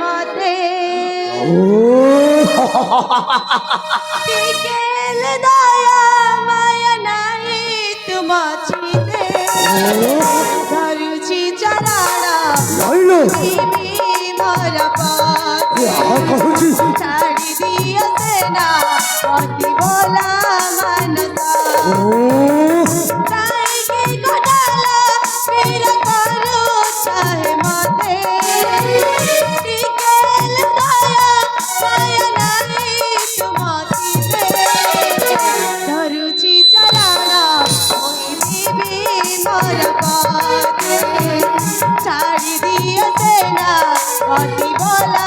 মাঠে বিকেল দয়া মায়া নাই তোমাছিতে ধরুছি চলারা মরা পথ ছাড়ি দিয়েছে না অতি বলা মানতা ছাড়ি দিয়েছে না অতি বলা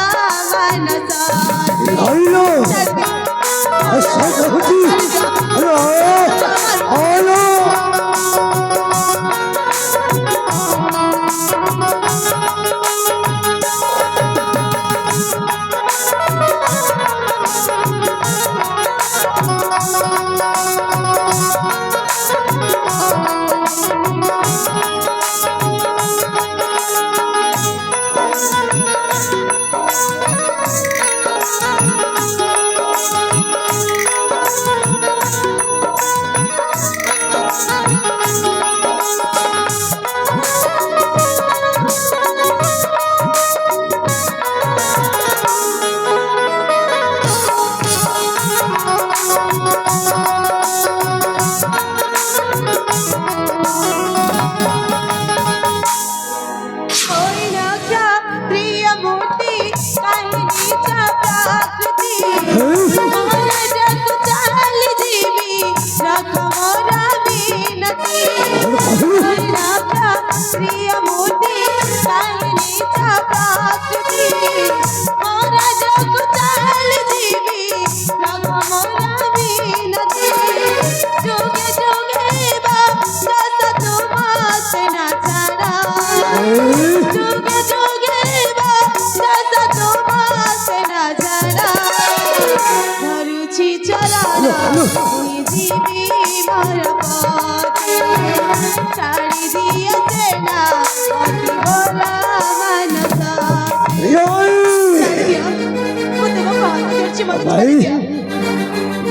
মানসা ছাড়ি দিয়েছে না অতি বলা মানসা ভাই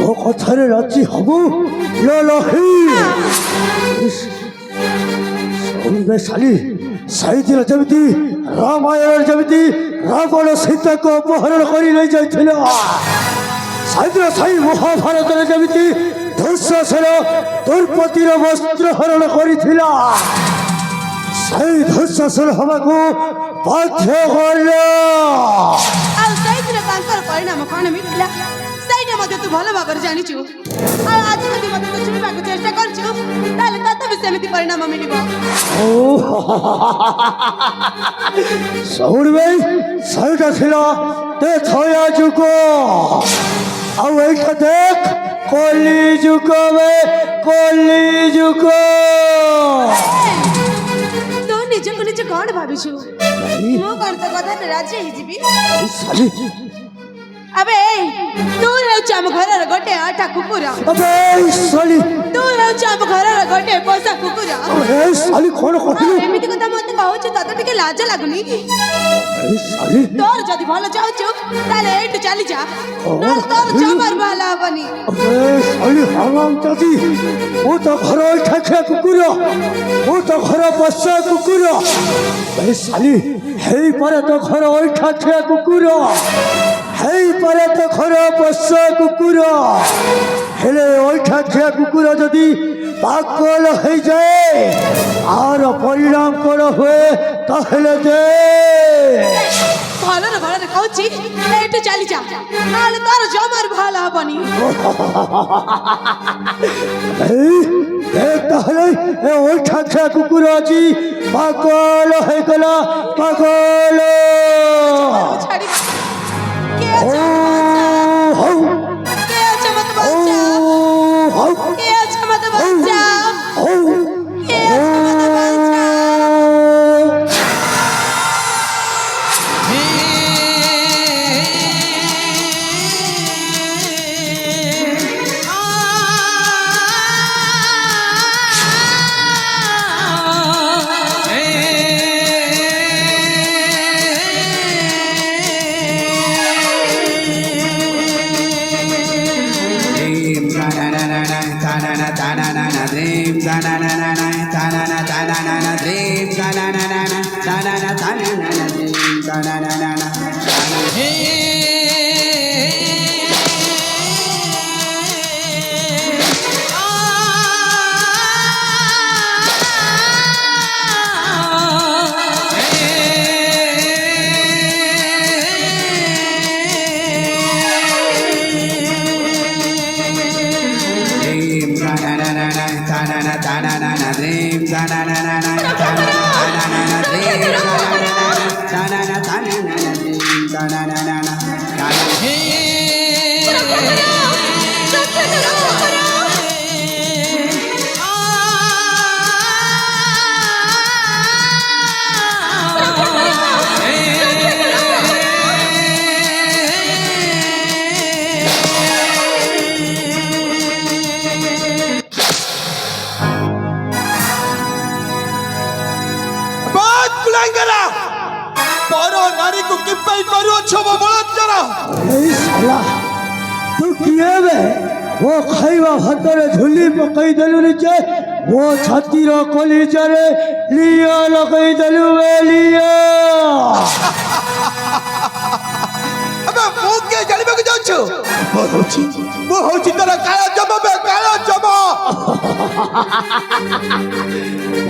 ও কথারে রাজি হব শুনবে শালী সাইদিরা যেମିତି রামায়ণের যেମିତି রাবণ সীতাকে অপহରଣ କରି ନେଇଯାଇଥିଲା ସାଇଦିର ସାଇ ମହାଭାରତରେ ଯେମିତି ଦୁଃଶାସନ ଦ୍ରୌପଦୀର ବସ୍ତ୍ର ହରଣ କରିଥିଲା ସେଇ ଦୁଃଶାସନ ହେବାକୁ ବାଧ୍ୟ କଲ ଆଉ ସେଇଥିରେ ତାଙ୍କର ପରିଣାମ କ'ଣ ମିଳିଲା ସେଇଟା ମଧ୍ୟ ତୁ ଭଲ ଭାବରେ ଜାଣିଛୁ ଆଉ ଆଜି ଯଦି ମୋତେ ତୁ ଛୁଇଁବାକୁ ଚେଷ୍ଟା କରିଛୁ ତାହେଲେ ତତେ ବି ସେମିତି ପରିଣାମ ମିଳିବ ଶୁଣିବେ ସେଇଟା ଥିଲା ତେ ଛୟା ଯୁଗ ଆଉ ଏଇଟା ଦେଖ କଲି ଯୁଗ କଲି ଯୁଗ ତୁ ନିଜକୁ ନିଜେ କ'ଣ ଭାବିଛୁ ମୁଁ କ'ଣ ତୋ କଥାରେ ରାଜି ହେଇଯିବି আবে তু হেউছ আম ঘরর গোটে আঠা কুকুর আবে শালি তু হেউছ আম ঘরর গোটে পোষা কুকুর আবে শালি কোন কহিলু এমিতি কথা মতে কହୁছ ততে টিকে লাজ লাগুনি আবে শালি তোর যদি ভালো চাହୁଛୁ তাহলে এইটু চালি যা তোর জমার ভালো হবনি আবে শালি হারাম জাতি ও তো ঘর ঠাঠা কুকুর ও তো ঘর পোষা কুকুর আবে শালি হেই পরে তো ঘর ঠাঠা কুকুর হেই পরে তো ঘর পোষা কুকুর হেলে ওইঠা খেয়া কুকুর যদি পাগল হয়ে যায় আর পরিণাম করা হয়ে তাহলে দে ভালো ভালো কହୁছি এইটু চালি যা নাহলে তোর জমার ভালো হবনি তাহলে ওইঠা খেয়া কুকুর আছি পাগল হয়ে গেল পাগল ছাড়ি কে ও আছে হও কে আছে মত বাচ্চা হও কে আছে মত বাচ্চা হও কে আছে মত বাচ্চা tananana tanana tanana dream tananana tanana tanana dream tananana dream tananana tanana tanana dream tananana tanana dream tanana tanana dream tananana बात कुलांगला परो नारी को किपाई करू छो बळत जरा এই শালা তুই কি হবে ও খাইবা ভাতরে ঝুলি পকাই দেলু নিচে ও ছাতির কলিজারে লিয়া লগাই দেলু লিয়া अबे मुंह के जलिबे को जाऊ छो मो होची तोरा काला जमा बे काला जमा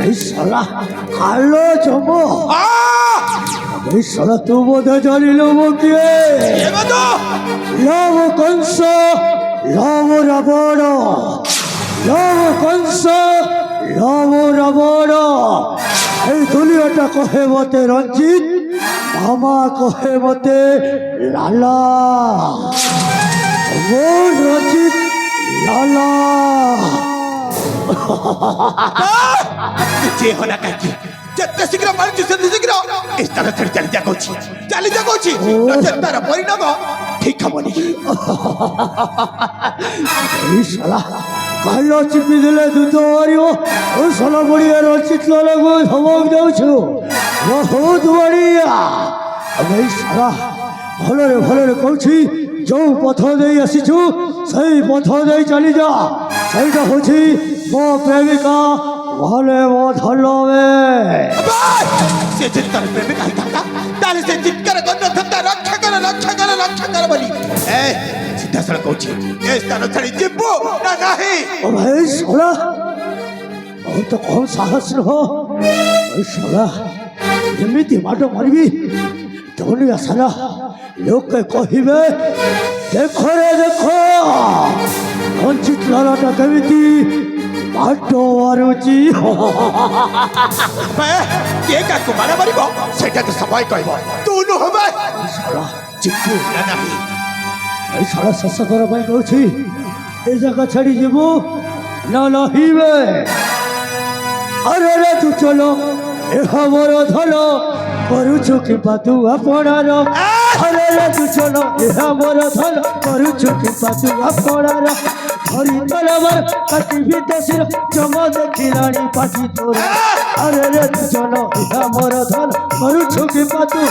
এই শালা কালো জমো आ এই শালা তু বোধ জানিল মুখে एबे तो লব কংস লব রাবণ লব কংস লব রাবণ এই দুনিয়াটা কহে মতে রঞ্জিত মামা কহে মতে লালা মোর রঞ্জিত লালা जे होना काकी जत्ते शीघ्र मारछु सेते शीघ्र इस तरह छड़ी चली जा कोची नचे तार परिणाम ठीक हबनी এই শালা কালো চিপি দিলে দুধ মারিব ও শালা বড়িয়া রঞ্জিত লালাকে ধমক দেউছু বহুত বড়িয়া এই শালা ভলরে কହୁছি ଯେଉଁ ପଥ ଦେଇ ଆସିଛୁ ସେଇ ପଥ ଦେଇ ଚାଲି ଯା ସେଇଟା ହେଉଛି ମୋ ପ୍ରେମିକା ଭଲେ ମୋ ଧଲବେ से चित्तर प्रेम काई था ताले से चित्कर गन्न थता रक्षा कर बोली ए सीधा सड़क कोची ए तरह छड़ी जिब्बो ना नाही ଓ ଭାଇ ଶଳା ବହୁତ କମ୍ ସାହସ ନୁହଁ ଏ ଶଳା ଏମିତି ମାଡ଼ ମାରିବି ଦୁନିଆ ସାରା ଲୋକେ କହିବେ ଦେଖ ରେ ଦେଖ ରଞ୍ଜିତ ଲାଲାଟା କେମିତି ମାଡ଼ ମାରୁଛି बे ये का को मारा मारिबो सेटा तो सफाई कहबो तू नु हबे ଶଳା जिब्बो ना नाही এই ଶଳା ଶେଷ ଥର ପାଇଁ କହୁଛି ଏ ଜାଗା ଛାଡ଼ି ଯିବୁ ନା ରହିବେ ଆରେ ରେ ତୁ ଚଲୋ ଏହା ମୋର ଧନ କରୁଛୁ କିମ୍ବା ତୁ ଆପଣାର ଆରେ ରେ ତୁ ଚଲୋ ଏହା ମୋର ଧନ କରୁଛୁ କିମ୍ବା ତୁ ଆପଣାର ଧରି ତଲବାର କାଟିବି ଦେଶର ଚମ ଦେଖିଲାଣି ପାଟି ତୋର ଆରେ ରେ ତୁ ଚଲୋ ଏହା ମୋର ଧନ କରୁଛୁ କିମ୍ବା ତୁ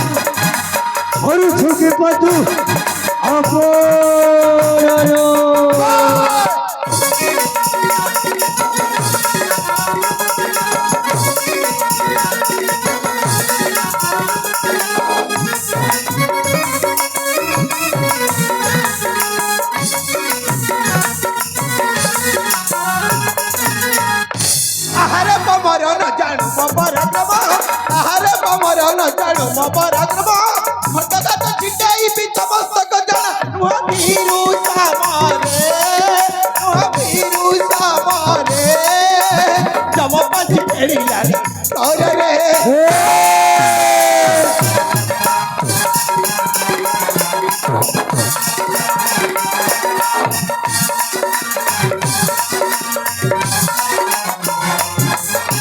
ଆପଣାର आहारे पमर न जाणु पराक्रम आहारे पमर न जाणु पराक्रम हटदा तो चिटाई भी समस्तक जाना नुहा वीरू सामारे जम पंच एड़ी लानी करे रे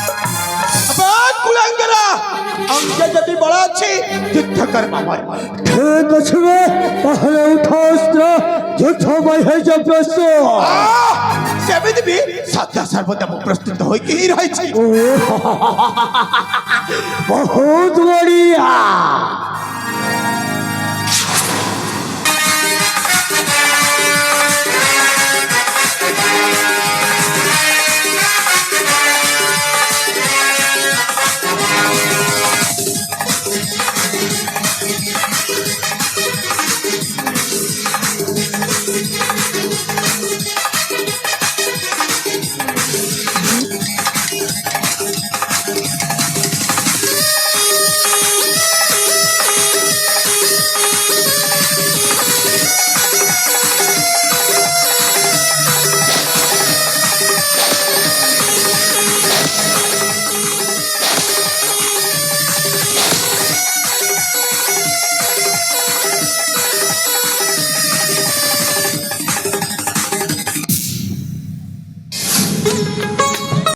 बात कुलांगरा अंगे जति बड़ा अच्छी युद्ध कर मामा ঠিক আছে তাহলে উঠা অস্ত্র যুদ্ধ ভাই হয়ে যা প্রস্তুত सेमित भी सदा सर्वदा प्रस्तुत होई के ही रही छी बहुत बढ़िया